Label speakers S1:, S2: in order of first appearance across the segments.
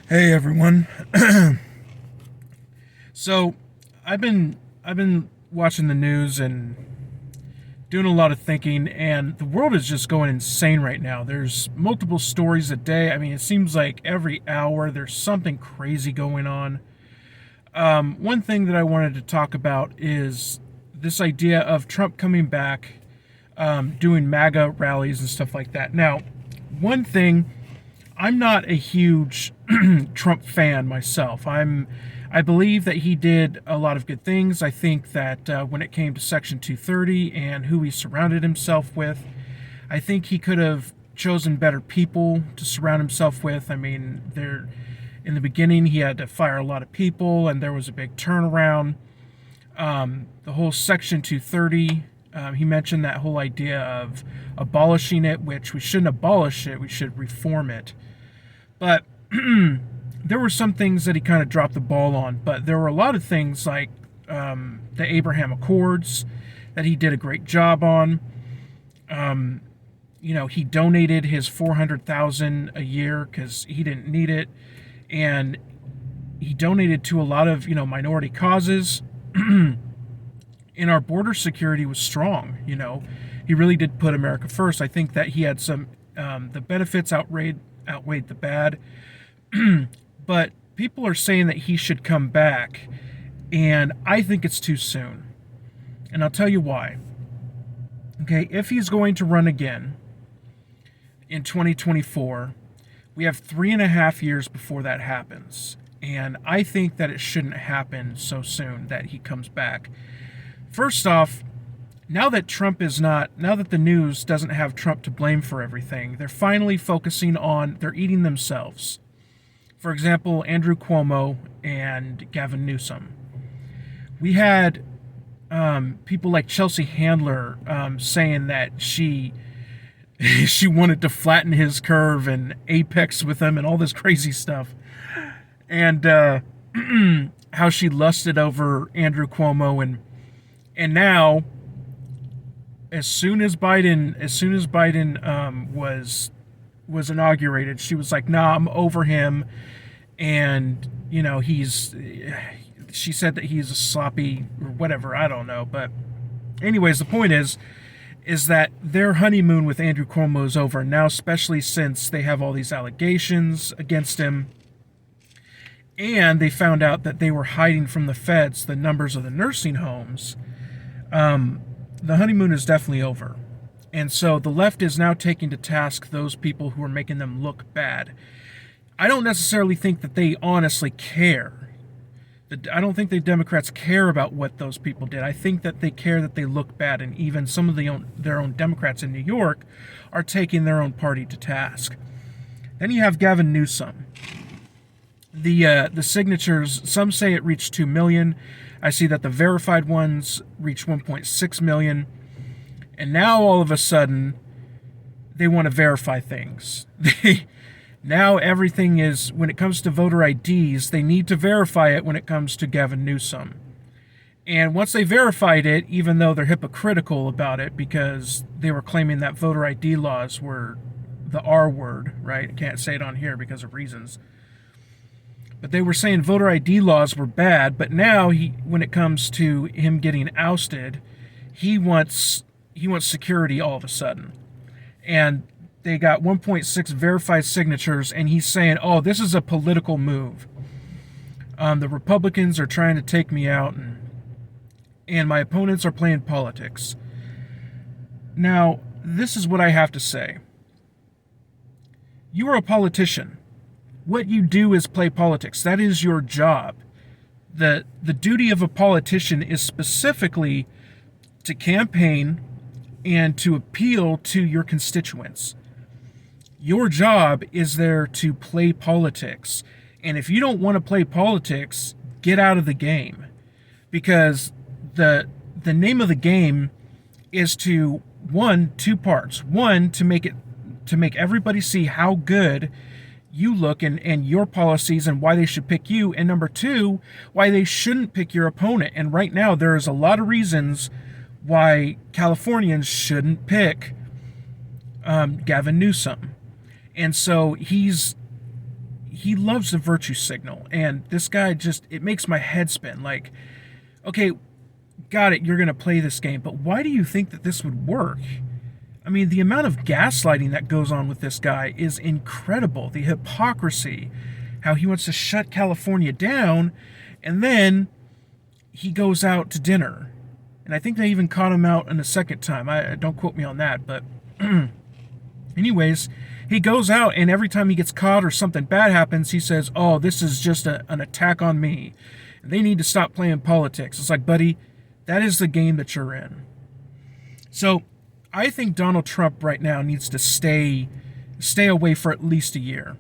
S1: Hey everyone. So I've been watching the news and doing a lot of thinking, and the world is just going insane right now. There's multiple stories a day. I mean, it seems like every hour there's something crazy going on. One thing that I wanted to talk about is this idea of Trump coming back, doing MAGA rallies and stuff like that. Now, one thing, I'm not a huge Trump fan myself. I believe that he did a lot of good things. I think that when it came to Section 230 and who he surrounded himself with, I think he could have chosen better people to surround himself with. I mean, there in the beginning he had to fire a lot of people, and there was a big turnaround. The whole Section 230. He mentioned that whole idea of abolishing it, which we shouldn't abolish it, we should reform it. But there were some things that he kind of dropped the ball on, but there were a lot of things like the Abraham Accords that he did a great job on. He donated his 400,000 a year because he didn't need it, and he donated to a lot of minority causes. And our border security was strong. He really did put America first. I think that he had some the benefits outweighed the bad. But people are saying that he should come back, and I think it's too soon. And I'll tell you why. Okay, if he's going to run again in 2024, we have 3.5 years before that happens. And I think that it shouldn't happen so soon that he comes back. First off, now that the news doesn't have Trump to blame for everything, they're finally focusing on, they're eating themselves. For example, Andrew Cuomo and Gavin Newsom. We had people like Chelsea Handler saying that she wanted to flatten his curve and apex with him and all this crazy stuff, and how she lusted over Andrew Cuomo, and now, as soon as Biden was inaugurated, she was like, "Nah, I'm over him," and she said that he's a sloppy or whatever. I don't know, but anyways, the point is that their honeymoon with Andrew Cuomo is over now, especially since they have all these allegations against him, and they found out that they were hiding from the feds the numbers of the nursing homes. The honeymoon is definitely over. And so the left is now taking to task those people who are making them look bad. I don't necessarily think that they honestly care. I don't think the Democrats care about what those people did. I think that they care that they look bad, and even some of their own Democrats in New York are taking their own party to task. Then you have Gavin Newsom. The signatures, some say it reached 2 million. I see that the verified ones reached 1.6 million. And now all of a sudden, they want to verify things. Now everything is, when it comes to voter IDs, they need to verify it when it comes to Gavin Newsom. And once they verified it, even though they're hypocritical about it because they were claiming that voter ID laws were the R word, right? I can't say it on here because of reasons. But they were saying voter ID laws were bad, but now when it comes to him getting ousted, he wants security all of a sudden. And they got 1.6 verified signatures, and he's saying, "Oh, this is a political move. The Republicans are trying to take me out, and my opponents are playing politics." Now, this is what I have to say. You are a politician. What you do is play politics. That is your job. The duty of a politician is specifically to campaign and to appeal to your constituents. Your job is there to play politics. And if you don't want to play politics, get out of the game. Because the name of the game is to, two parts. One, to make everybody see how good you look and your policies and why they should pick you, and number two, why they shouldn't pick your opponent. And right now there is a lot of reasons why Californians shouldn't pick Gavin Newsom. And so he's he loves the virtue signal, and this guy just, it makes my head spin. Like, okay, got it, you're going to play this game, but why do you think that this would work? I mean, the amount of gaslighting that goes on with this guy is incredible. The hypocrisy, how he wants to shut California down, and then he goes out to dinner. And I think they even caught him out in a second time. I don't quote me on that, but anyways, he goes out, and every time he gets caught or something bad happens, he says, oh, this is just an attack on me. They need to stop playing politics. It's like, buddy, that is the game that you're in. So I think Donald Trump right now needs to stay away for at least a year.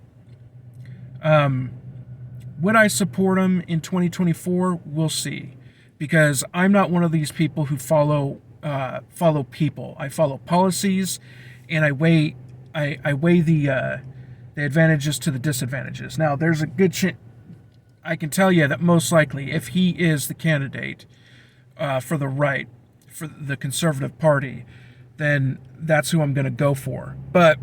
S1: Would I support him in 2024? We'll see. Because I'm not one of these people who follow people. I follow policies, and I weigh the advantages to the disadvantages. Now, there's a good chance I can tell you that most likely, if he is the candidate for the right, for the Conservative Party, then that's who I'm going to go for. But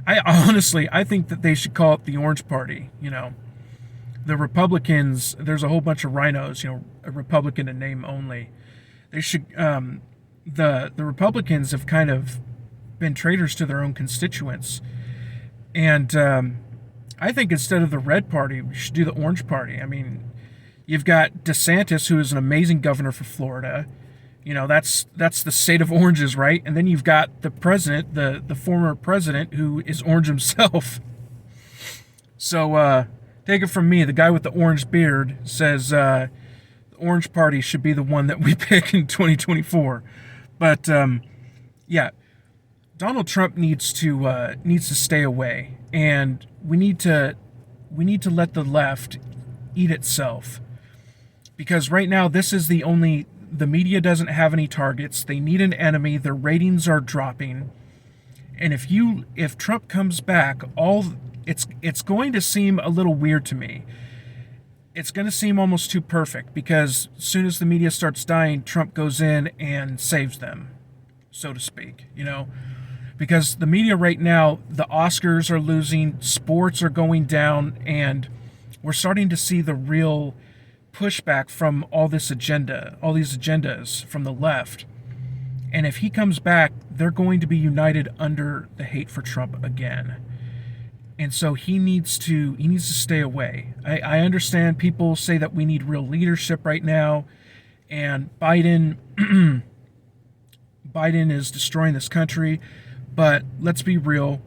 S1: I think that they should call it the Orange Party. You know, the Republicans. There's a whole bunch of rhinos. You know, a Republican in name only. They should. The Republicans have kind of been traitors to their own constituents, and I think instead of the Red Party, we should do the Orange Party. I mean, you've got DeSantis, who is an amazing governor for Florida. You know, that's the state of oranges, right? And then you've got the president, the former president, who is orange himself. So take it from me, the guy with the orange beard says the Orange Party should be the one that we pick in 2024. But yeah, Donald Trump needs to stay away, and we need to let the left eat itself, because right now this is the media doesn't have any targets. They need an enemy. Their ratings are dropping, and if Trump comes back, it's going to seem a little weird to me. It's going to seem almost too perfect, because as soon as the media starts dying, Trump goes in and saves them, so to speak, you know. Because the media right now, the Oscars are losing, sports are going down, and we're starting to see the real pushback from all these agendas from the left. And if he comes back, they're going to be united under the hate for Trump again. And so he needs to stay away. I understand people say that we need real leadership right now, and Biden is destroying this country. But let's be real.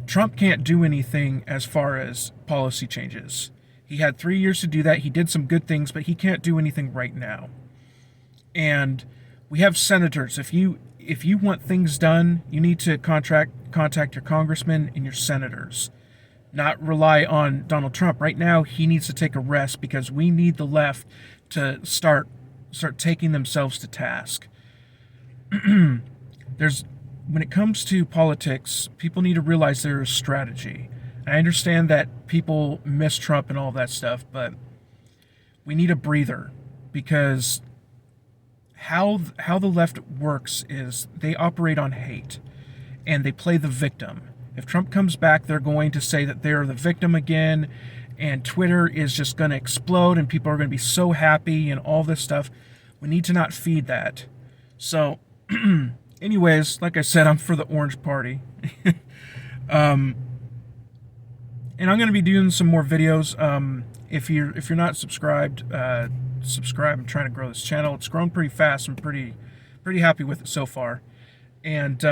S1: Trump can't do anything as far as policy changes. He had 3 years to do that. He did some good things, but he can't do anything right now. And we have senators. If you want things done, you need to contact your congressmen and your senators. Not rely on Donald Trump. Right now, he needs to take a rest, because we need the left to start taking themselves to task. When it comes to politics, people need to realize there is strategy. I understand that people miss Trump and all that stuff, but we need a breather, because how the left works is they operate on hate, and they play the victim. If Trump comes back, they're going to say that they're the victim again, and Twitter is just going to explode, and people are going to be so happy and all this stuff. We need to not feed that. So anyways, like I said, I'm for the Orange Party. And I'm going to be doing some more videos. If you're not subscribed, subscribe. I'm trying to grow this channel. It's grown pretty fast. I'm pretty happy with it so far. And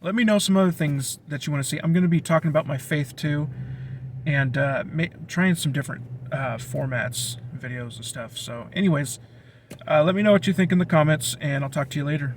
S1: let me know some other things that you want to see. I'm going to be talking about my faith too, and trying some different formats, videos and stuff. So anyways, let me know what you think in the comments, and I'll talk to you later.